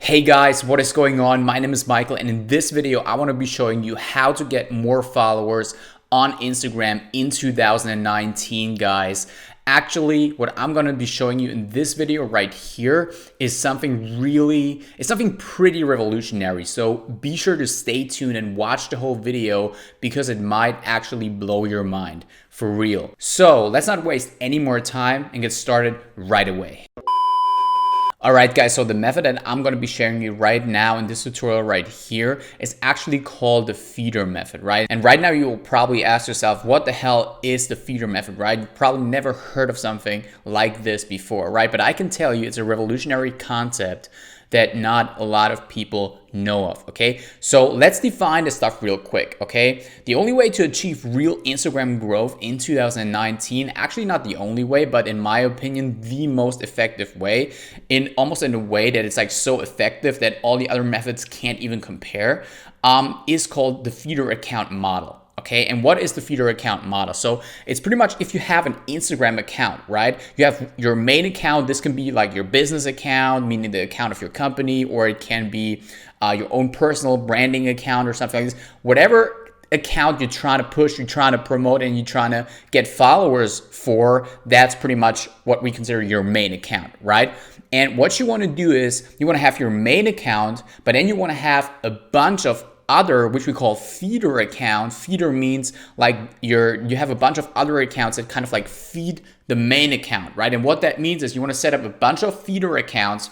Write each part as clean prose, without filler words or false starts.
Hey guys, what is going on? My name is Michael, and in this video, I want to be showing you how to get more followers on Instagram in 2019, guys. Actually, what I'm going to be showing you in this video right here is something pretty revolutionary. So be sure to stay tuned and watch the whole video because it might actually blow your mind for real. So let's not waste any more time and get started right away. Alright guys, so the method that I'm going to be sharing you right now in this tutorial right here is actually called the feeder method, right? And right now you will probably ask yourself, what the hell is the feeder method, right? You've probably never heard of something like this before, right? But I can tell you it's a revolutionary concept that not a lot of people know of, okay? So let's define this stuff real quick, okay? The only way to achieve real Instagram growth in 2019, actually not the only way, but in my opinion, the most effective way, almost in a way that it's like so effective that all the other methods can't even compare, is called the feeder account model. Okay, and what is the feeder account model? So it's pretty much if you have an Instagram account, right? You have your main account. This can be like your business account, meaning the account of your company, or it can be your own personal branding account or something like this. Whatever account you're trying to push, you're trying to promote, and you're trying to get followers for, that's pretty much what we consider your main account, right? And what you want to do is you want to have your main account, but then you want to have a bunch of other, which we call feeder account. Feeder means like you have a bunch of other accounts that kind of like feed the main account, right? And what that means is you want to set up a bunch of feeder accounts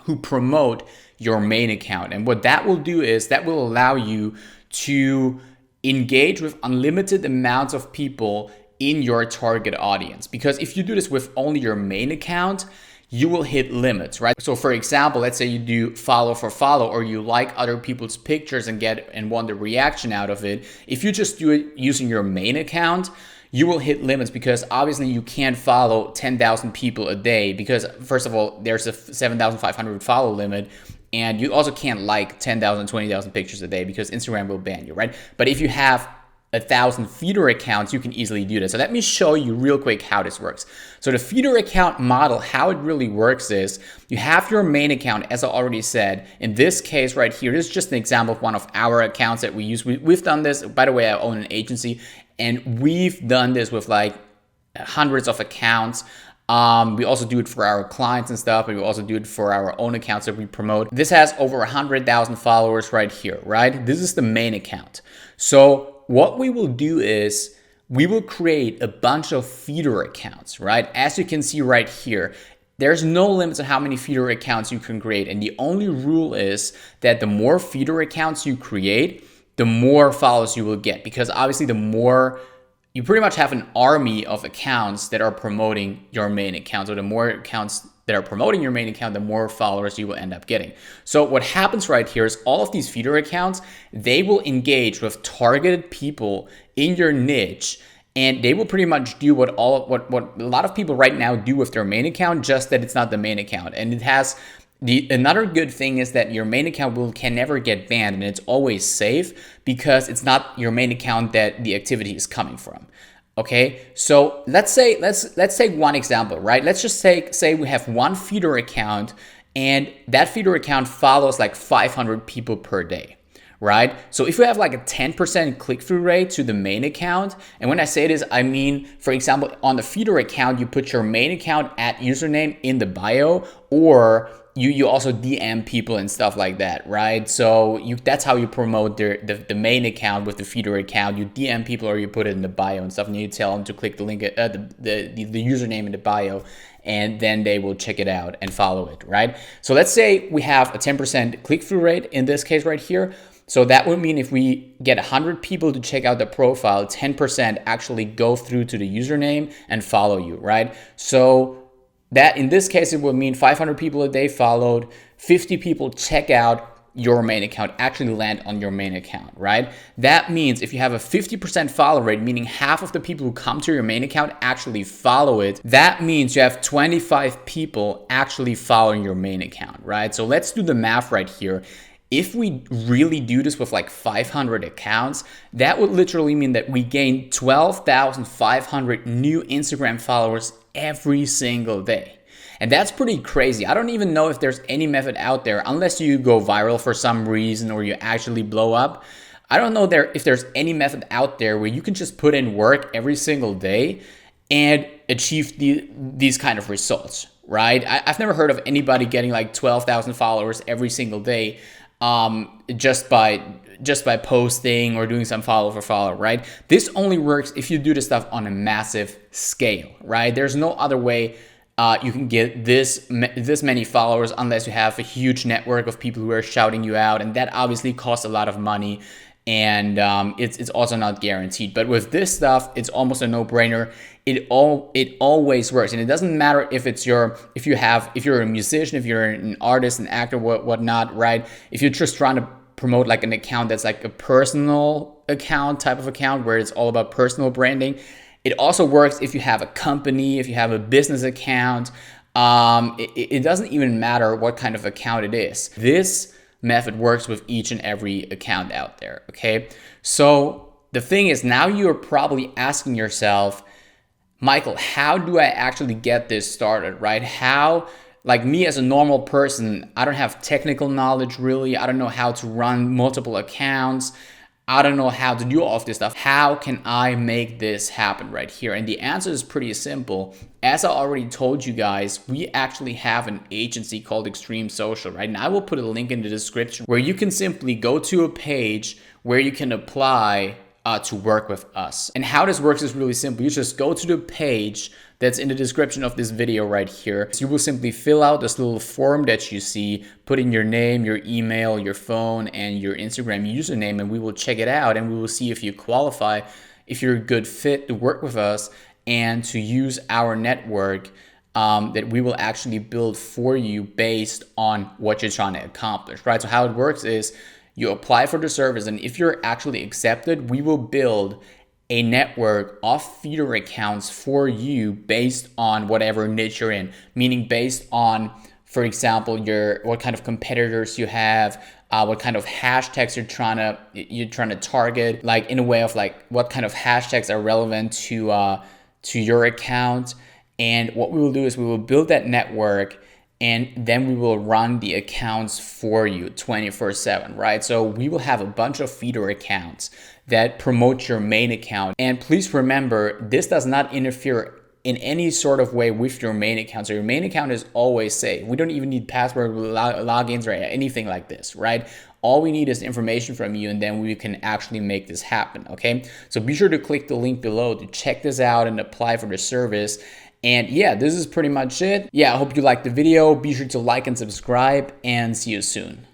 who promote your main account. And what that will do is that will allow you to engage with unlimited amounts of people in your target audience. Because if you do this with only your main account, you will hit limits, right? So for example, let's say you do follow for follow, or you like other people's pictures and want a reaction out of it. If you just do it using your main account, you will hit limits because obviously you can't follow 10,000 people a day because first of all, there's a 7,500 follow limit. And you also can't like 10,000, 20,000 pictures a day because Instagram will ban you, right? But if you have 1,000 feeder accounts, you can easily do this. So let me show you real quick how this works. So the feeder account model, how it really works is you have your main account, as I already said. In this case right here, this is just an example of one of our accounts that we use. We've done this. By the way, I own an agency, and we've done this with like hundreds of accounts. We also do it for our clients and stuff, but we also do it for our own accounts that we promote. This has over 100,000 followers right here, right? This is the main account. So what we will do is we will create a bunch of feeder accounts, right? As you can see right here, there's no limits on how many feeder accounts you can create. And the only rule is that the more feeder accounts you create, the more followers you will get. Because obviously the more, you pretty much have an army of accounts that are promoting your main account. So the more accounts that are promoting your main account, the more followers you will end up getting. So what happens right here is all of these feeder accounts, they will engage with targeted people in your niche, and they will pretty much do what a lot of people right now do with their main account, just that it's not the main account. And it has another good thing is that your main account can never get banned, and it's always safe because it's not your main account that the activity is coming from. Okay, so let's take one example, right? Let's just say we have one feeder account, and that feeder account follows like 500 people per day, right? So if we have like a 10% click-through rate to the main account, and when I say this, I mean, for example, on the feeder account, you put your main account at username in the bio, or you also DM people and stuff like that, right? So that's how you promote the main account with the feeder account. You DM people or you put it in the bio and stuff, and you tell them to click the link, the username in the bio, and then they will check it out and follow it, right? So let's say we have a 10% click-through rate in this case right here. So that would mean if we get 100 people to check out the profile, 10% actually go through to the username and follow you, right? So that in this case, it would mean 500 people a day followed, 50 people check out your main account, actually land on your main account, right? That means if you have a 50% follow rate, meaning half of the people who come to your main account actually follow it, that means you have 25 people actually following your main account, right? So let's do the math right here. If we really do this with like 500 accounts, that would literally mean that we gain 12,500 new Instagram followers every single day. And that's pretty crazy. I don't even know if there's any method out there, unless you go viral for some reason or you actually blow up. I don't know if there's any method out there where you can just put in work every single day and achieve these kind of results, right? I've never heard of anybody getting like 12,000 followers every single day just by posting or doing some follow for follow, right? This only works if you do this stuff on a massive scale, right? There's no other way you can get this many followers unless you have a huge network of people who are shouting you out, and that obviously costs a lot of money, and it's also not guaranteed. But with this stuff, it's almost a no-brainer. It always works, and it doesn't matter if you're a musician, if you're an artist, an actor, whatnot, right? If you're just trying to promote like an account that's like a personal account type of account where it's all about personal branding. It also works if you have a company, if you have a business account. It doesn't even matter what kind of account it is. This method works with each and every account out there, okay? So the thing is, now you're probably asking yourself, Michael, how do I actually get this started, right? How, like me as a normal person, I don't have technical knowledge really. I don't know how to run multiple accounts. I don't know how to do all of this stuff. How can I make this happen right here? And the answer is pretty simple. As I already told you guys, we actually have an agency called Extreme Social, right? And I will put a link in the description where you can simply go to a page where you can apply to work with us. And how this works is really simple. You just go to the page that's in the description of this video right here. So you will simply fill out this little form that you see, put in your name, your email, your phone, and your Instagram username, and we will check it out and we will see if you qualify, if you're a good fit to work with us and to use our network that we will actually build for you based on what you're trying to accomplish, right? So how it works is you apply for the service, and if you're actually accepted, we will build a network of feeder accounts for you based on whatever niche you're in, meaning based on, for example, what kind of competitors you have, what kind of hashtags you're trying to target, like in a way of like what kind of hashtags are relevant to your account. And what we will do is we will build that network, and then we will run the accounts for you 24/7, right? So we will have a bunch of feeder accounts that promote your main account. And please remember, this does not interfere in any sort of way with your main account. So your main account is always safe. We don't even need password logins or anything like this, right? All we need is information from you, and then we can actually make this happen, okay? So be sure to click the link below to check this out and apply for the service. And yeah, this is pretty much it. Yeah, I hope you liked the video. Be sure to like and subscribe, and see you soon.